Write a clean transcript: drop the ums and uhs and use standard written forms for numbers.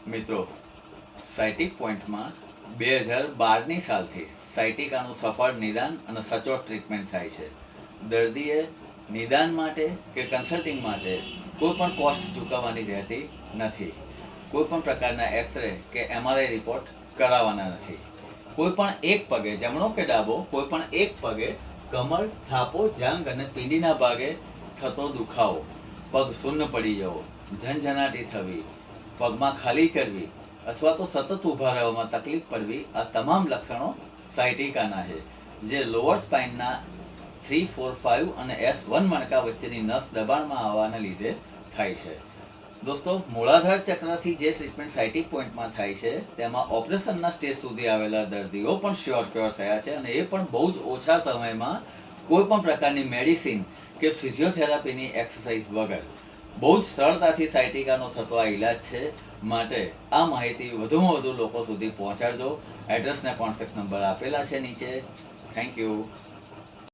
મિત્રો, સાયટિક પોઈન્ટમાં 2012ની સાલથી સાયટિકાનું સફળ નિદાન અને સચોટ ટ્રીટમેન્ટ થાય છે. દર્દીએ નિદાન માટે કે કન્સલ્ટિંગ માટે કોઈ પણ કોસ્ટ ચૂકવવાની રહેતી નથી. કોઈ પણ પ્રકારના એક્સરે કે MRI રિપોર્ટ કરાવવાના નથી. કોઈ પણ એક પગે, જમણો કે ડાબો, કોઈ પણ એક પગે કમર, થાપો, જાંઘ અને પીંડીના ભાગે થતો દુખાવો, પગ શૂન્ય પડી જવો, ઝનઝનાટી થવી, પગમાં ખાલી ચડવી અથવા તો સતત ઊભા રહેવામાં તકલીફ પડવી, આ તમામ લક્ષણો સાયટિકાના છે, જે લોઅર સ્પાઇનના 3, 4, 5 અને S1 મણકા વચ્ચેની નસ દબાણમાં આવવાના લીધે થાય છે. દોસ્તો, મૂળાધાર ચક્રથી જે ટ્રીટમેન્ટ સાયટિક પોઈન્ટમાં થાય છે તેમાં ઓપરેશનના સ્ટેજ સુધી આવેલા દર્દીઓ પણ શ્યોર ક્યોર થયા છે, અને એ પણ બહુ જ ઓછા સમયમાં કોઈ પણ પ્રકારની મેડિસિન કે ફિઝિયોથેરાપીની એક્સરસાઇઝ વગર બહુ જ સરળતાથી સાયટિકાનો થતો આ ઈલાજ છે. માટે આ માહિતી વધુમાં વધુ લોકો સુધી પહોંચાડજો. એડ્રેસ ને કોન્ટેક્ટ નંબર આપેલા છે નીચે. Thank you.